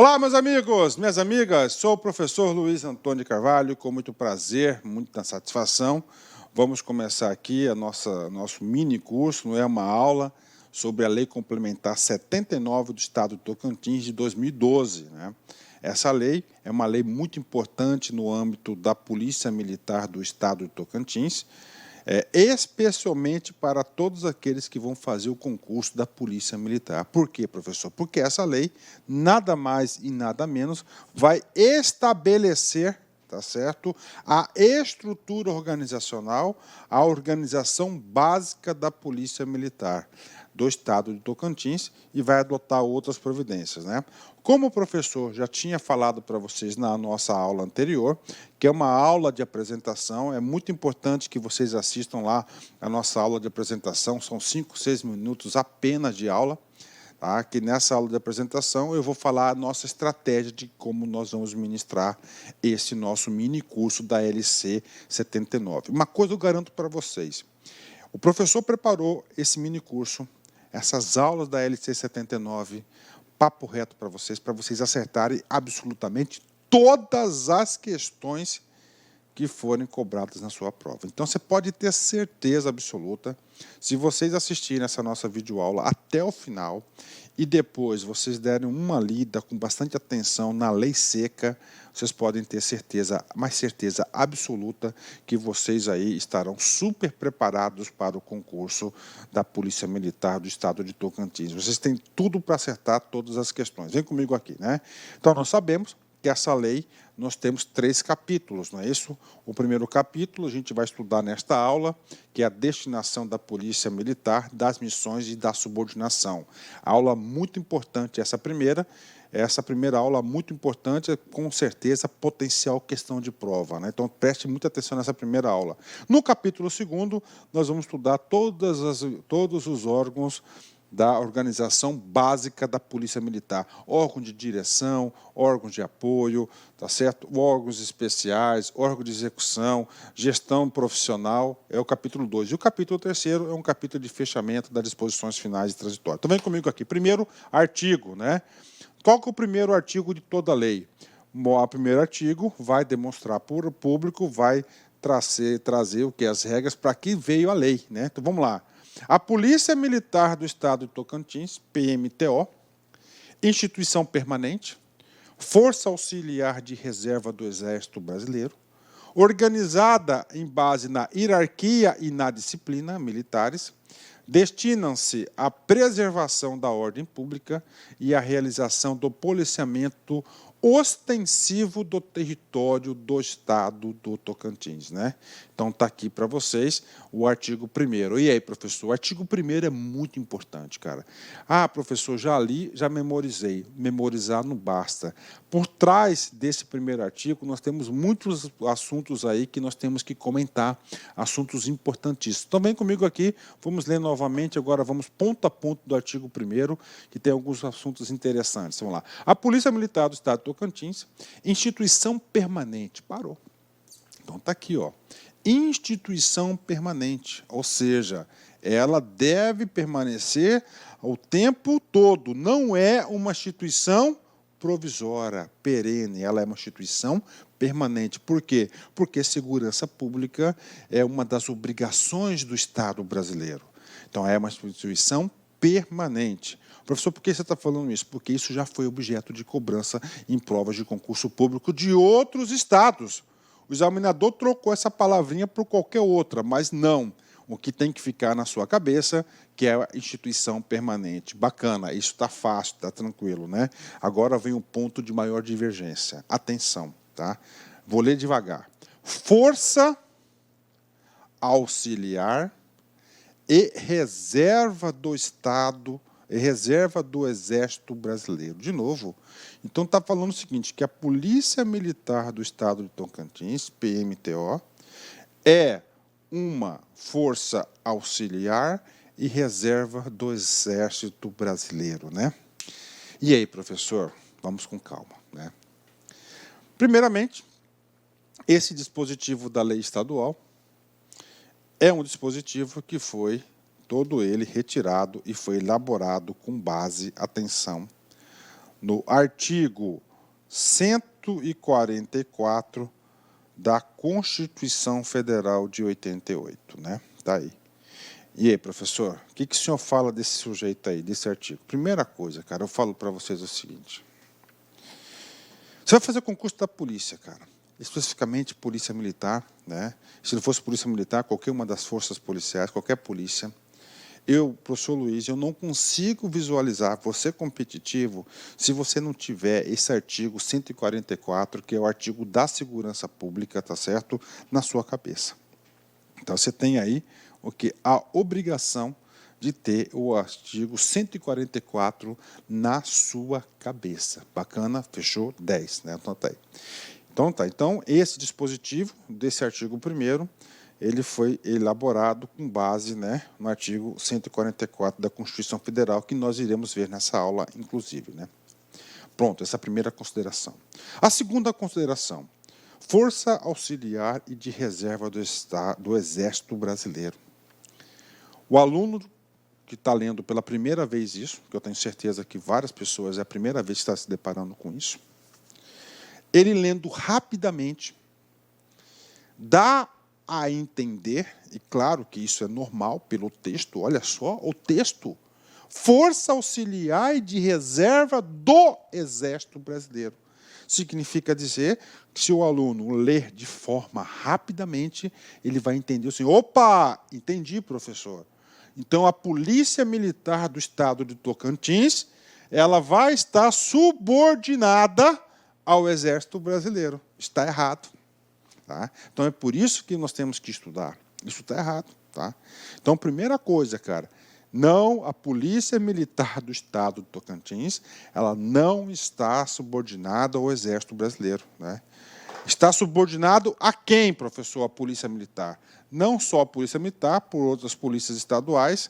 Olá, meus amigos, minhas amigas, sou o professor Luiz Antônio Carvalho, com muito prazer, muita satisfação. Vamos começar aqui nosso mini curso, não é uma aula, sobre a Lei Complementar 79 do Estado do Tocantins de 2012. Né? Essa lei é uma lei muito importante no âmbito da Polícia Militar do Estado do Tocantins, especialmente para todos aqueles que vão fazer o concurso da Polícia Militar. Por quê, professor? Porque essa lei, nada mais e nada menos, vai estabelecer, tá certo, a estrutura organizacional, a organização básica da Polícia Militar do Estado de Tocantins e vai adotar outras providências, né? Como o professor já tinha falado para vocês na nossa aula anterior, que é uma aula de apresentação, é muito importante que vocês assistam lá a nossa aula de apresentação, são 5, 6 minutos apenas de aula, tá? Que nessa aula de apresentação eu vou falar a nossa estratégia de como nós vamos ministrar esse nosso mini curso da LC 79. Uma coisa eu garanto para vocês, o professor preparou esse mini curso, essas aulas da LC 79, papo reto para vocês acertarem absolutamente todas as questões que forem cobradas na sua prova. Então, você pode ter certeza absoluta, se vocês assistirem essa nossa videoaula até o final e depois vocês derem uma lida com bastante atenção na lei seca, vocês podem ter certeza, mais certeza absoluta, que vocês aí estarão super preparados para o concurso da Polícia Militar do Estado de Tocantins. Vocês têm tudo para acertar todas as questões. Vem comigo aqui, né? Então, nós sabemos que essa lei, nós temos 3 capítulos, não é isso? O primeiro capítulo a gente vai estudar nesta aula, que é a destinação da Polícia Militar, das missões e da subordinação. A aula muito importante essa primeira aula muito importante, com certeza, potencial questão de prova, né? Então, preste muita atenção nessa primeira aula. No capítulo 2º, nós vamos estudar todos os órgãos da organização básica da Polícia Militar, órgão de direção, órgãos de apoio, tá certo? Órgãos especiais, órgão de execução, gestão profissional, é o capítulo 2. E o capítulo 3º é um capítulo de fechamento das disposições finais e transitórias. Então, vem comigo aqui. Primeiro, artigo, né? Qual que é o primeiro artigo de toda a lei? O primeiro artigo vai demonstrar para o público, vai trazer o que? As regras para que veio a lei, né? Então, vamos lá. A Polícia Militar do Estado de Tocantins, PMTO, instituição permanente, Força Auxiliar de Reserva do Exército Brasileiro, organizada em base na hierarquia e na disciplina militares, destinam-se à preservação da ordem pública e à realização do policiamento ostensivo do território do Estado do Tocantins, né? Então, está aqui para vocês o artigo 1º. E aí, professor? O artigo 1º é muito importante, cara. Ah, professor, já li, já memorizei. Memorizar não basta. Por trás desse primeiro artigo, nós temos muitos assuntos aí que nós temos que comentar, assuntos importantíssimos. Então, vem comigo aqui, vamos ler novamente, agora vamos ponto a ponto do artigo 1º, que tem alguns assuntos interessantes. Vamos lá. A Polícia Militar do Estado de Tocantins, instituição permanente. Parou. Então, está aqui, ó. Instituição permanente, ou seja, ela deve permanecer o tempo todo, não é uma instituição provisória, perene, ela é uma instituição permanente. Por quê? Porque segurança pública é uma das obrigações do Estado brasileiro. Então, é uma instituição permanente. Professor, por que você está falando isso? Porque isso já foi objeto de cobrança em provas de concurso público de outros estados. O examinador trocou essa palavrinha por qualquer outra, mas não. O que tem que ficar na sua cabeça, que é a instituição permanente. Bacana, isso está fácil, está tranquilo, né? Agora vem o ponto de maior divergência. Atenção, tá? Vou ler devagar. Força auxiliar e reserva do Estado, reserva do Exército Brasileiro. De novo, então está falando o seguinte, que a Polícia Militar do Estado de Tocantins, PMTO, é uma força auxiliar e reserva do Exército Brasileiro, né? E aí, professor, vamos com calma, né? Primeiramente, esse dispositivo da lei estadual é um dispositivo que foi todo ele retirado e foi elaborado com base, atenção, no artigo 144 da Constituição Federal de 88, né? Tá aí. E aí, professor, o que o senhor fala desse sujeito aí, desse artigo? Primeira coisa, cara, eu falo para vocês o seguinte. Você vai fazer concurso da polícia, cara. Especificamente polícia militar, né? Se não fosse polícia militar, qualquer uma das forças policiais, qualquer polícia. Eu, professor Luiz, eu não consigo visualizar você competitivo se você não tiver esse artigo 144, que é o artigo da segurança pública, tá certo? Na sua cabeça. Então, você tem aí o que? A obrigação de ter o artigo 144 na sua cabeça. Bacana? Fechou? 10, né? Então, tá aí. Então, tá. Então, esse dispositivo desse artigo 1º, ele foi elaborado com base, né, no artigo 144 da Constituição Federal, que nós iremos ver nessa aula, inclusive, né? Pronto, essa é a primeira consideração. A segunda consideração, Força Auxiliar e de Reserva do Exército Brasileiro. O aluno que está lendo pela primeira vez isso, que eu tenho certeza que várias pessoas é a primeira vez que está se deparando com isso, ele lendo rapidamente, dá a entender, e claro que isso é normal pelo texto, olha só, o texto, Força Auxiliar e de Reserva do Exército Brasileiro. Significa dizer que se o aluno ler de forma rapidamente, ele vai entender assim, opa, entendi, professor. Então, a Polícia Militar do Estado de Tocantins, ela vai estar subordinada ao Exército Brasileiro. Está errado. Tá? Então, é por isso que nós temos que estudar. Isso está errado. Tá? Então, primeira coisa, cara, não, a Polícia Militar do Estado de Tocantins, ela não está subordinada ao Exército Brasileiro. Né? Está subordinado a quem, professor, a Polícia Militar? Não só a Polícia Militar, por outras polícias estaduais,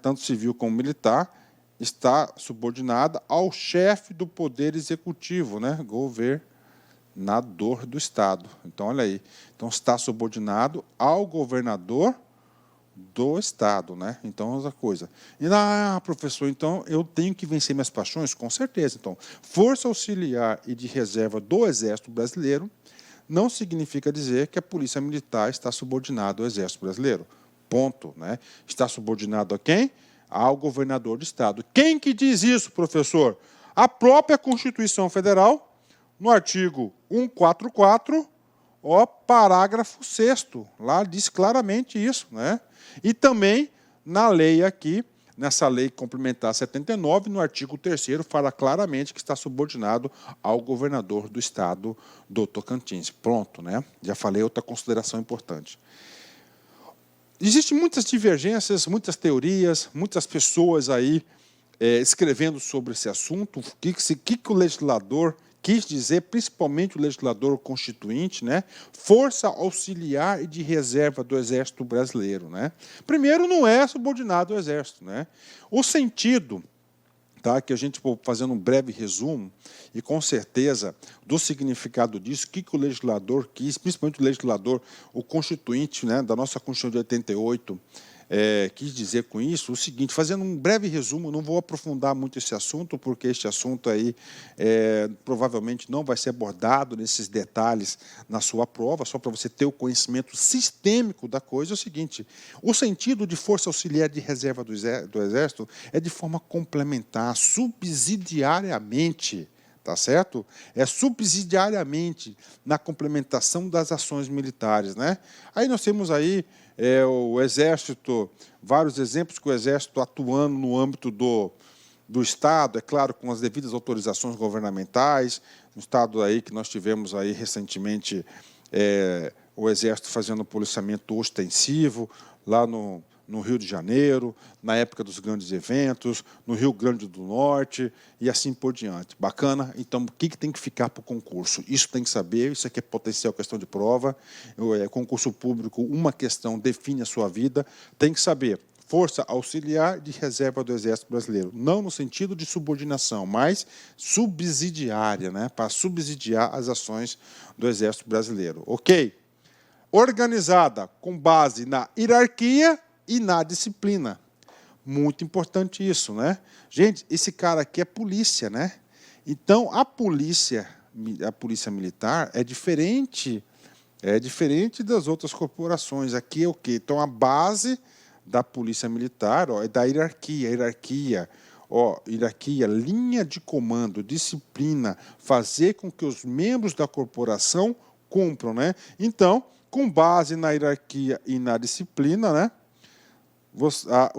tanto civil como militar, está subordinada ao chefe do Poder Executivo, né? Governador do Estado. Então, olha aí. Então, está subordinado ao governador do Estado, né? Então, outra coisa. E, professor, então, eu tenho que vencer minhas paixões? Com certeza. Então, Força Auxiliar e de Reserva do Exército Brasileiro não significa dizer que a Polícia Militar está subordinada ao Exército Brasileiro. Ponto. Né? Está subordinado a quem? Ao governador do Estado. Quem que diz isso, professor? A própria Constituição Federal, no artigo 144, parágrafo 6º. Lá diz claramente isso. Né? E também na lei aqui, nessa lei complementar 79, no artigo 3º, fala claramente que está subordinado ao governador do Estado do Tocantins. Pronto, né? Já falei outra consideração importante. Existem muitas divergências, muitas teorias, muitas pessoas aí escrevendo sobre esse assunto, o que o legislador quis dizer, principalmente o legislador constituinte, né? Força Auxiliar e de Reserva do Exército Brasileiro. Né? Primeiro, não é subordinado ao Exército. Né? O sentido, tá, que a gente for fazendo um breve resumo, e com certeza do significado disso, o que o legislador quis, principalmente o legislador, o constituinte, né, da nossa Constituição de 88, quis dizer com isso o seguinte, fazendo um breve resumo, não vou aprofundar muito esse assunto, porque este assunto aí provavelmente não vai ser abordado nesses detalhes na sua prova, só para você ter o conhecimento sistêmico da coisa, é o seguinte, o sentido de Força Auxiliar de Reserva do Exército é de forma complementar, subsidiariamente, tá certo? É subsidiariamente na complementação das ações militares, né? Aí nós temos aí o Exército, vários exemplos que o Exército atuando no âmbito do Estado, é claro, com as devidas autorizações governamentais, no Estado aí que nós tivemos aí recentemente o Exército fazendo policiamento ostensivo, lá no Rio de Janeiro, na época dos grandes eventos, no Rio Grande do Norte e assim por diante. Bacana? Então, o que tem que ficar para o concurso? Isso tem que saber, isso aqui é potencial questão de prova, concurso público, uma questão define a sua vida, tem que saber. Força Auxiliar de Reserva do Exército Brasileiro. Não no sentido de subordinação, mas subsidiária, né? Para subsidiar as ações do Exército Brasileiro. Ok? Organizada com base na hierarquia e na disciplina. Muito importante isso, né? Gente, esse cara aqui é polícia, né? Então, a polícia militar é diferente das outras corporações. Aqui é o quê? Então, a base da polícia militar, ó, é da hierarquia, linha de comando, disciplina, fazer com que os membros da corporação cumpram, né? Então, com base na hierarquia e na disciplina, né,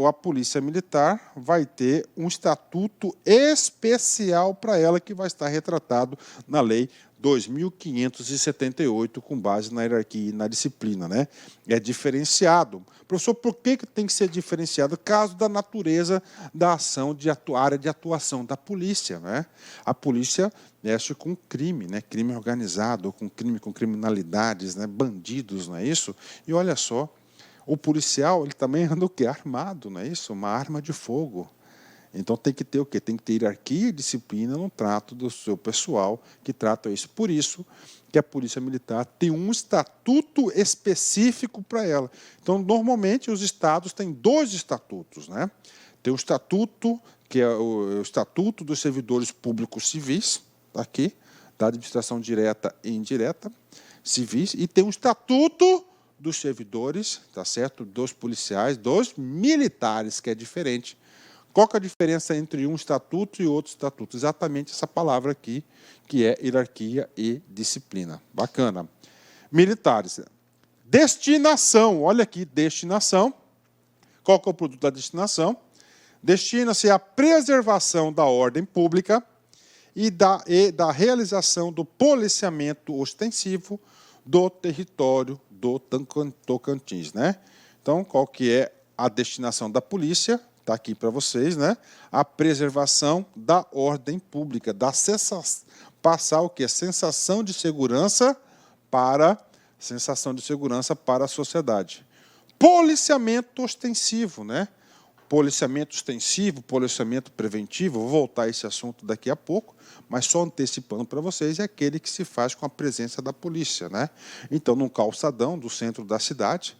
a polícia militar vai ter um estatuto especial para ela, que vai estar retratado na Lei 2.578, com base na hierarquia e na disciplina, né? É diferenciado. Professor, por que tem que ser diferenciado? Caso da natureza da ação, área de atuação da polícia, né? A polícia mexe com crime, né? Crime organizado, com criminalidades, né? Bandidos, não é isso? E olha só, o policial, ele também anda o quê? Armado, não é isso? Uma arma de fogo. Então tem que ter o quê? Tem que ter hierarquia e disciplina no trato do seu pessoal que trata isso. Por isso que a Polícia Militar tem um estatuto específico para ela. Então, normalmente, os estados têm 2 estatutos, né? Tem o estatuto, que é o Estatuto dos Servidores Públicos Civis, aqui, da administração direta e indireta, civis, e tem o Estatuto dos servidores, tá certo? Dos policiais, dos militares, que é diferente. Qual que é a diferença entre um estatuto e outro estatuto? Exatamente essa palavra aqui, que é hierarquia e disciplina. Bacana. Militares. Destinação. Olha aqui, destinação. Qual que é o produto da destinação? Destina-se à preservação da ordem pública e da realização do policiamento ostensivo do território do Tocantins, né? Então, qual que é a destinação da polícia? Está aqui para vocês, né? A preservação da ordem pública, passar o quê? Sensação de segurança para a sociedade. Policiamento ostensivo, né? Policiamento ostensivo, policiamento preventivo, vou voltar a esse assunto daqui a pouco, mas só antecipando para vocês, é aquele que se faz com a presença da polícia, né? Então, num calçadão do centro da cidade,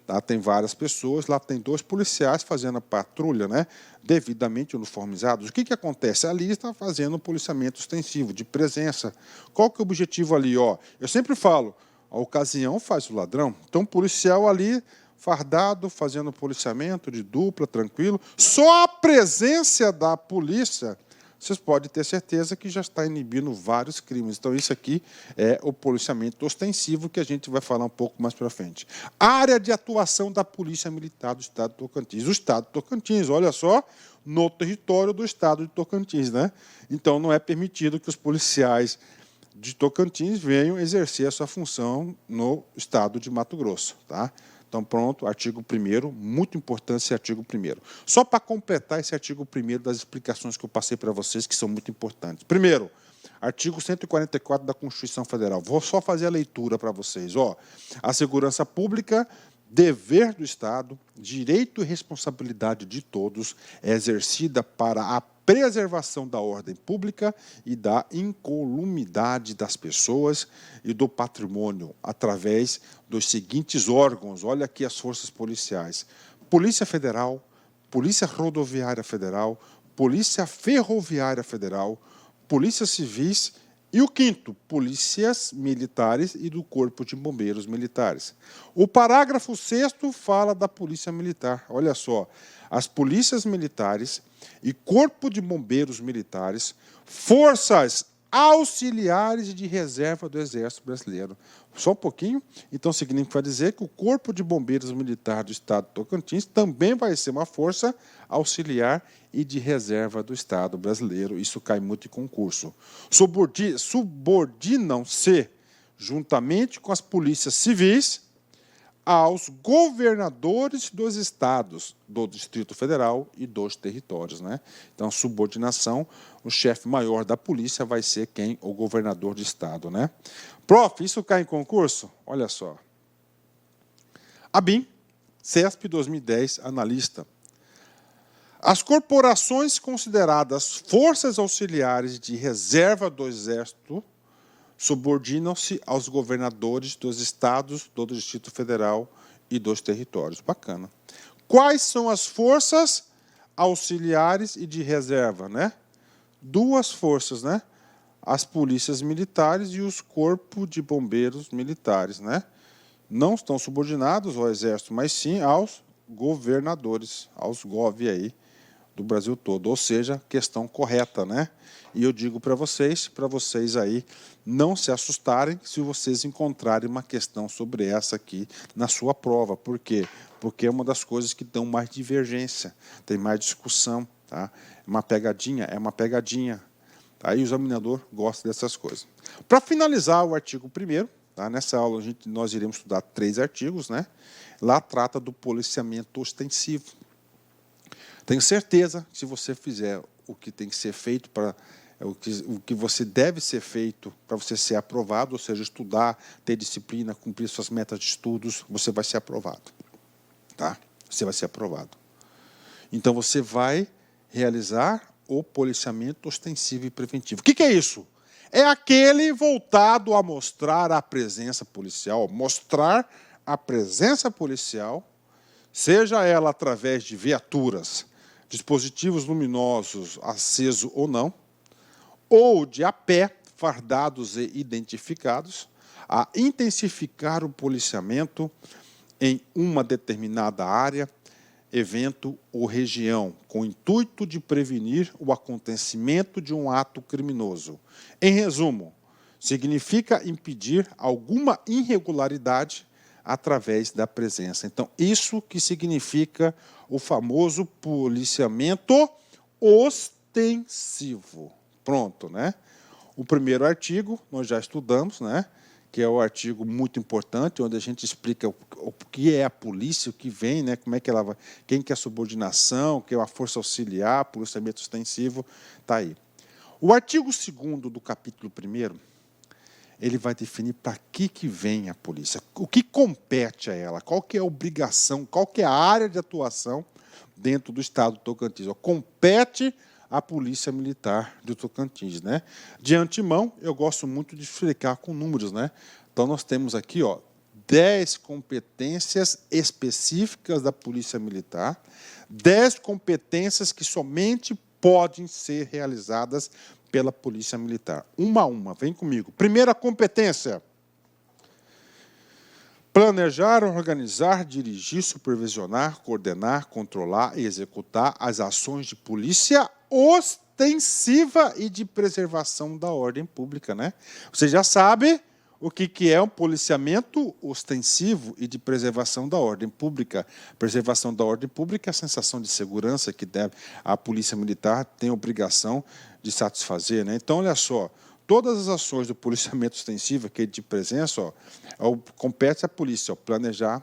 lá tem várias pessoas, lá tem 2 policiais fazendo a patrulha, né, devidamente uniformizados. O que acontece? Ali está fazendo um policiamento ostensivo, de presença. Qual que é o objetivo ali? Ó, eu sempre falo, a ocasião faz o ladrão. Então, o policial ali, fardado, fazendo policiamento de dupla, tranquilo. Só a presença da polícia, vocês podem ter certeza que já está inibindo vários crimes. Então, isso aqui é o policiamento ostensivo, que a gente vai falar um pouco mais para frente. Área de atuação da Polícia Militar do Estado de Tocantins. O Estado de Tocantins, olha só, no território do Estado de Tocantins, né? Então, não é permitido que os policiais de Tocantins venham exercer a sua função no Estado de Mato Grosso, tá? Então, pronto, artigo 1º, muito importante esse artigo 1º. Só para completar esse artigo 1º das explicações que eu passei para vocês, que são muito importantes. Primeiro, artigo 144 da Constituição Federal. Vou só fazer a leitura para vocês. Ó, a segurança pública, dever do Estado, direito e responsabilidade de todos, é exercida para a preservação da ordem pública e da incolumidade das pessoas e do patrimônio, através dos seguintes órgãos. Olha aqui as forças policiais: Polícia Federal, Polícia Rodoviária Federal, Polícia Ferroviária Federal, Polícia Civis e o 5º, polícias militares e do Corpo de Bombeiros Militares. O parágrafo 6º fala da Polícia Militar. Olha só, as polícias militares e Corpo de Bombeiros Militares, forças auxiliares de reserva do Exército Brasileiro. Só um pouquinho. Então, significa dizer que o Corpo de Bombeiros Militar do Estado de Tocantins também vai ser uma força auxiliar e de reserva do Estado brasileiro. Isso cai muito em concurso. Subordinam-se, juntamente com as polícias civis, aos governadores dos estados, do Distrito Federal e dos territórios, né? Então, subordinação, o chefe maior da polícia vai ser quem? O governador de estado, né? Prof, isso cai em concurso? Olha só. ABIN, CESP 2010, analista. As corporações consideradas forças auxiliares de reserva do Exército subordinam-se aos governadores dos estados, do Distrito Federal e dos territórios. Bacana. Quais são as forças auxiliares e de reserva, né? 2 forças, né? as polícias militares e os corpos de bombeiros militares, né? Não estão subordinados ao Exército, mas sim aos governadores, aos GOV aí do Brasil todo, ou seja, questão correta, né? E eu digo para vocês aí não se assustarem se vocês encontrarem uma questão sobre essa aqui na sua prova. Por quê? Porque é uma das coisas que dão mais divergência, tem mais discussão, tá? Uma pegadinha é uma pegadinha. Aí o examinador gosta dessas coisas. Para finalizar o artigo 1º, tá? Nessa aula nós iremos estudar 3 artigos, né? Lá trata do policiamento ostensivo. Tenho certeza que se você fizer o que tem que ser feito para o que você deve ser feito para você ser aprovado, ou seja, estudar, ter disciplina, cumprir suas metas de estudos, você vai ser aprovado, tá? Você vai ser aprovado. Então você vai realizar o policiamento ostensivo e preventivo. O que é isso? É aquele voltado a mostrar a presença policial, mostrar a presença policial, seja ela através de viaturas, dispositivos luminosos acesos ou de a pé, fardados e identificados, a intensificar o policiamento em uma determinada área, evento ou região, com o intuito de prevenir o acontecimento de um ato criminoso. Em resumo, significa impedir alguma irregularidade através da presença. Então, isso que significa o famoso policiamento ostensivo. Pronto, né? O primeiro artigo nós já estudamos, né? Que é o artigo muito importante, onde a gente explica o que é a polícia, o que vem, né? Como é que ela vai, quem que é a subordinação, o que é a força auxiliar, policiamento ostensivo, está aí. O artigo 2º do capítulo 1º, ele vai definir para que vem a polícia, o que compete a ela, qual que é a obrigação, qual que é a área de atuação dentro do Estado do Tocantins. Compete à Polícia Militar do Tocantins, né? De antemão, eu gosto muito de explicar com números, né? Então, nós temos aqui, 10 competências específicas da Polícia Militar, 10 competências que somente podem ser realizadas pela Polícia Militar. Uma a uma, vem comigo. Primeira competência: planejar, organizar, dirigir, supervisionar, coordenar, controlar e executar as ações de polícia ostensiva e de preservação da ordem pública, né? Você já sabe o que é um policiamento ostensivo e de preservação da ordem pública. Preservação da ordem pública é a sensação de segurança que a Polícia Militar tem a obrigação de satisfazer, né? Então, olha só, todas as ações do policiamento ostensivo, que é de presença, compete à polícia planejar,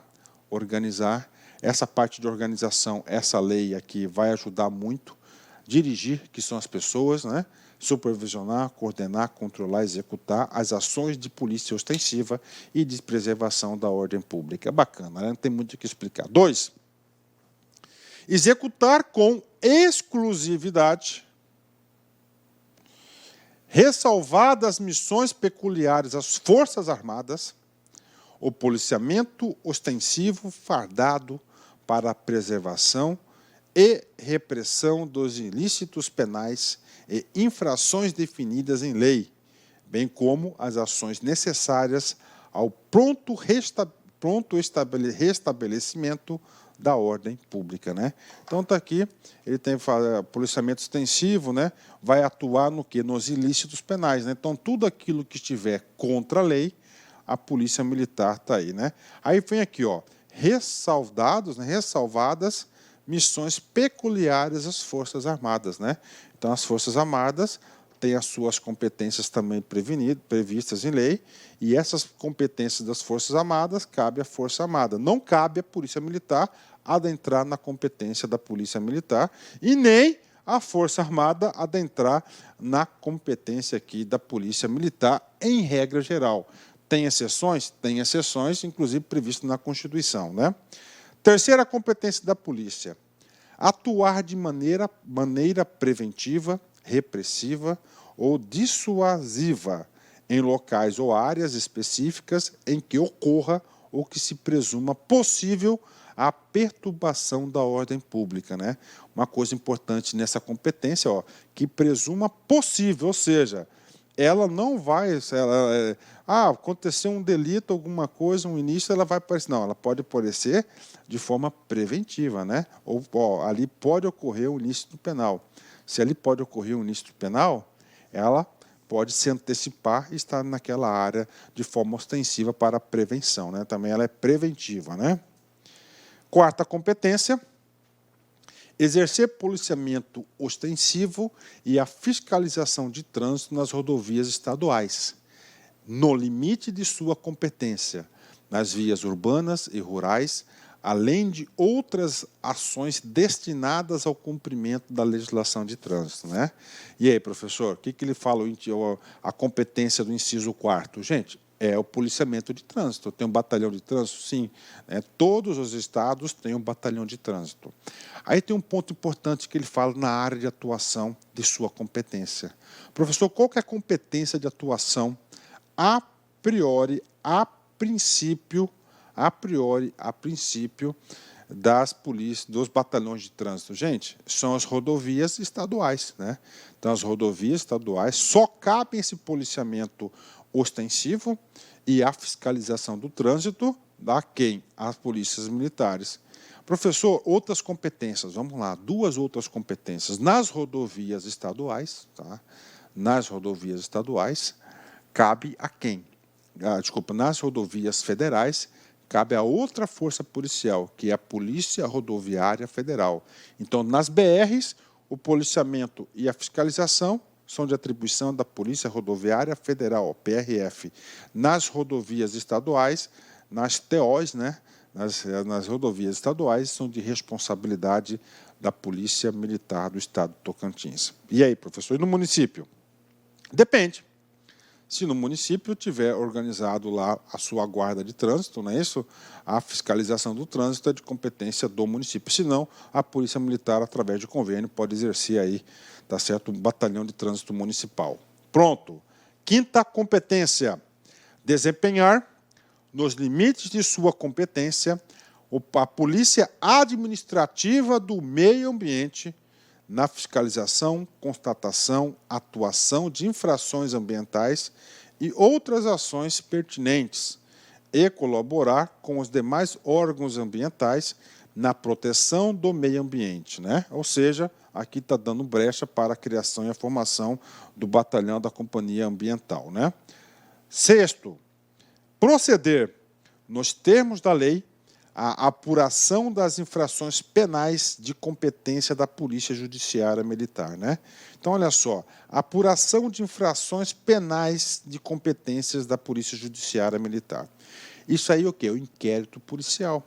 organizar. Essa parte de organização, essa lei aqui vai ajudar muito. Dirigir, que são as pessoas, né? Supervisionar, coordenar, controlar, executar as ações de polícia ostensiva e de preservação da ordem pública. Bacana, né? Não tem muito o que explicar. 2. Executar com exclusividade, ressalvadas missões peculiares às Forças Armadas, o policiamento ostensivo fardado para a preservação e repressão dos ilícitos penais e infrações definidas em lei, bem como as ações necessárias ao pronto restabelecimento da ordem pública, né? Então está aqui, ele tem policiamento extensivo, né? Vai atuar no quê? Nos ilícitos penais, né? Então tudo aquilo que estiver contra a lei, a Polícia Militar está aí, né? Aí vem aqui, ressalvadas missões peculiares às Forças Armadas, né? Então as Forças Armadas têm as suas competências também previstas em lei, e essas competências das Forças Armadas cabe à Força Armada. Não cabe à Polícia Militar adentrar na competência da Polícia Militar e nem a Força Armada adentrar na competência aqui da Polícia Militar, em regra geral. Tem exceções? Tem exceções, inclusive previstas na Constituição, né? Terceira competência da polícia: atuar de maneira preventiva, repressiva ou dissuasiva em locais ou áreas específicas em que ocorra ou que se presuma possível a perturbação da ordem pública, né? Uma coisa importante nessa competência, que presuma possível, ou seja, ela não vai, aconteceu um delito, alguma coisa, um início, ela vai aparecer. Não, ela pode aparecer de forma preventiva, né? Ou ali pode ocorrer o ilícito penal. Se ali pode ocorrer um ilícito penal, ela pode se antecipar e estar naquela área de forma ostensiva para a prevenção, né? Também ela é preventiva, né? Quarta competência: exercer policiamento ostensivo e a fiscalização de trânsito nas rodovias estaduais, no limite de sua competência, nas vias urbanas e rurais, além de outras ações destinadas ao cumprimento da legislação de trânsito, né? E aí, professor, o que ele fala, a competência do inciso 4º? Gente, é o policiamento de trânsito. Tem um batalhão de trânsito? Sim. Todos os estados têm um batalhão de trânsito. Aí tem um ponto importante que ele fala na área de atuação de sua competência. Professor, qual que é a competência de atuação a priori, a princípio, das polícias, dos batalhões de trânsito? Gente, são as rodovias estaduais, né? Então, as rodovias estaduais só cabem esse policiamento ostensivo e a fiscalização do trânsito da quem? As polícias militares. Professor, outras competências, vamos lá, 2 outras competências. Nas rodovias estaduais, tá? Nas rodovias estaduais, cabe a quem? Nas rodovias federais, cabe a outra força policial, que é a Polícia Rodoviária Federal. Então, nas BRs, o policiamento e a fiscalização são de atribuição da Polícia Rodoviária Federal, PRF. Nas rodovias estaduais, nas TOs, né, nas rodovias estaduais, são de responsabilidade da Polícia Militar do Estado de Tocantins. E aí, professor, e no município? Depende. Se no município tiver organizado lá a sua guarda de trânsito, não é isso? A fiscalização do trânsito é de competência do município. Se não, a Polícia Militar, através de convênio, pode exercer aí, tá certo, um batalhão de trânsito municipal. Pronto. Quinta competência: desempenhar, nos limites de sua competência, a polícia administrativa do meio ambiente na fiscalização, constatação, atuação de infrações ambientais e outras ações pertinentes, e colaborar com os demais órgãos ambientais na proteção do meio ambiente, né? Ou seja, aqui está dando brecha para a criação e a formação do batalhão da Companhia Ambiental, né? Sexto, proceder, nos termos da lei, a apuração das infrações penais de competência da Polícia Judiciária Militar, né? Então, olha só, apuração de infrações penais de competências da Polícia Judiciária Militar. Isso aí é o quê? O inquérito policial.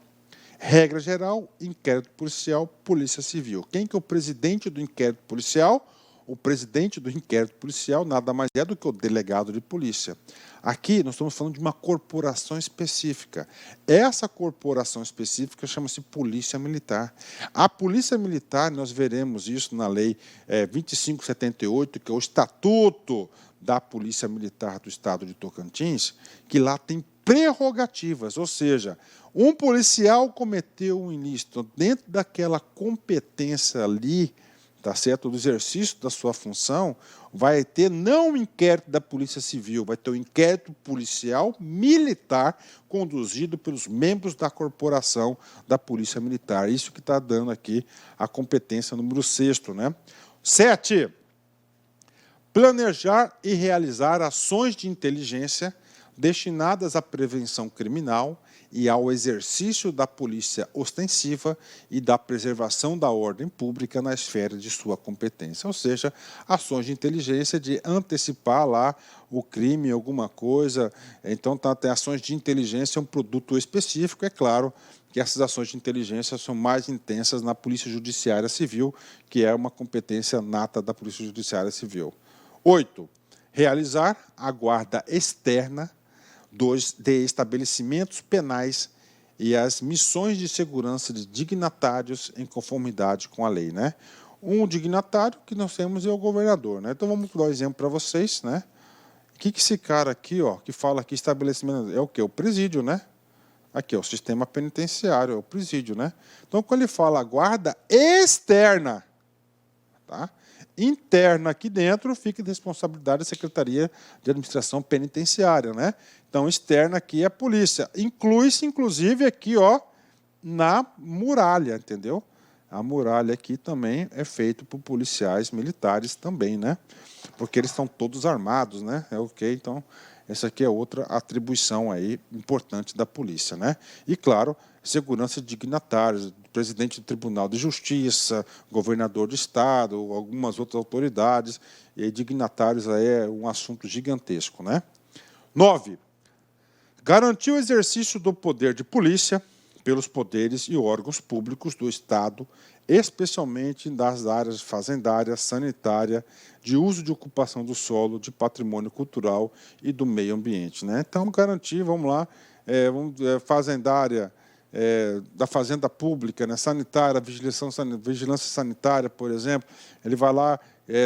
Regra geral, inquérito policial, Polícia Civil. Quem que é o presidente do inquérito policial? O presidente do inquérito policial nada mais é do que o delegado de polícia. Aqui nós estamos falando de uma corporação específica. Essa corporação específica chama-se Polícia Militar. A Polícia Militar, nós veremos isso na Lei 2578, que é o Estatuto da Polícia Militar do Estado de Tocantins, que lá tem prerrogativas, ou seja, um policial cometeu um ilícito dentro daquela competência ali, tá certo? Do exercício da sua função, vai ter não um inquérito da Polícia Civil, vai ter um inquérito policial militar conduzido pelos membros da corporação da Polícia Militar. Isso que está dando aqui a competência número 6º, né? 7. Planejar e realizar ações de inteligência destinadas à prevenção criminal e ao exercício da polícia ostensiva e da preservação da ordem pública na esfera de sua competência. Ou seja, ações de inteligência de antecipar lá o crime, alguma coisa. Então, tem ações de inteligência, é um produto específico, é claro que essas ações de inteligência são mais intensas na Polícia Judiciária Civil, que é uma competência nata da Polícia Judiciária Civil. 8. Realizar a guarda externa de estabelecimentos penais e as missões de segurança de dignatários em conformidade com a lei, né? Um dignatário que nós temos é o governador, né? Então vamos dar um exemplo para vocês, né? O que esse cara aqui, ó, que fala aqui estabelecimento é o quê? O presídio, né? Aqui, ó, o sistema penitenciário, é o presídio, né? Então quando ele fala guarda externa, tá? interna aqui dentro fica de responsabilidade da Secretaria de Administração Penitenciária, né? Então, externa aqui é a polícia. Inclui-se, inclusive, aqui, ó, na muralha, entendeu? A muralha aqui também é feita por policiais militares também, né? Porque eles estão todos armados, né? É ok, então essa aqui é outra atribuição aí importante da polícia, né? E, claro, segurança de dignatários, presidente do Tribunal de Justiça, governador do Estado, algumas outras autoridades, e aí dignatários aí é um assunto gigantesco, né? 9. Garantir o exercício do poder de polícia pelos poderes e órgãos públicos do Estado, especialmente das áreas fazendária, sanitária, de uso de ocupação do solo, de patrimônio cultural e do meio ambiente, né? Então, garantir, vamos lá, fazendária, da fazenda pública, né, sanitária, vigilância sanitária, por exemplo, ele vai lá,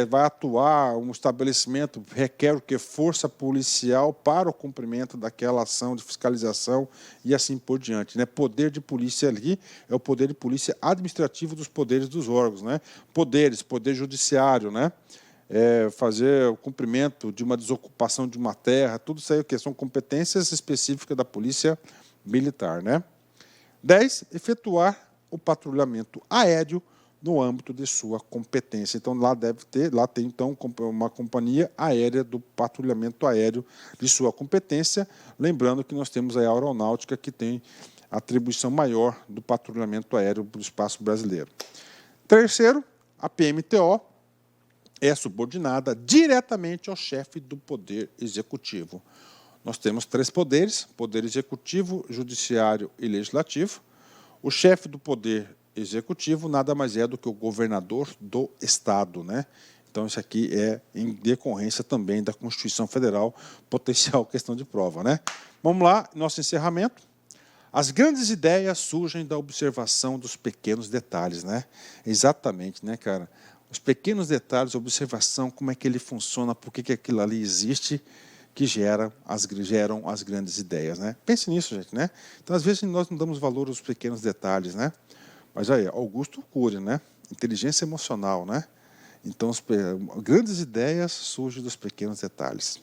vai atuar, um estabelecimento requer o que? Força policial para o cumprimento daquela ação de fiscalização e assim por diante, né? Poder de polícia ali é o poder de polícia administrativo dos poderes dos órgãos, né? Poderes, poder judiciário, né? Fazer o cumprimento de uma desocupação de uma terra, tudo isso aí o que? São competências específicas da polícia militar, né? 10. Efetuar o patrulhamento aéreo no âmbito de sua competência. Então, lá tem então uma companhia aérea do patrulhamento aéreo de sua competência. Lembrando que nós temos a aeronáutica que tem a atribuição maior do patrulhamento aéreo do espaço brasileiro. Terceiro, a PMTO é subordinada diretamente ao chefe do Poder Executivo. Nós temos 3 poderes, poder executivo, judiciário e legislativo. O chefe do poder executivo nada mais é do que o governador do Estado, né? Então, isso aqui é em decorrência também da Constituição Federal, potencial questão de prova, né? Vamos lá, nosso encerramento. As grandes ideias surgem da observação dos pequenos detalhes, né? Exatamente, né, cara? Os pequenos detalhes, observação, como é que ele funciona, por que aquilo ali existe, que geram as grandes ideias, né? Pense nisso, gente, né? Então, às vezes, nós não damos valor aos pequenos detalhes, né? Mas aí, Augusto Cury, né? Inteligência emocional, né? Então, as grandes ideias surgem dos pequenos detalhes.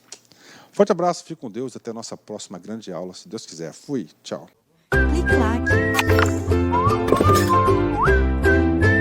Forte abraço, fique com Deus, até a nossa próxima grande aula, se Deus quiser. Fui, tchau. Clique like.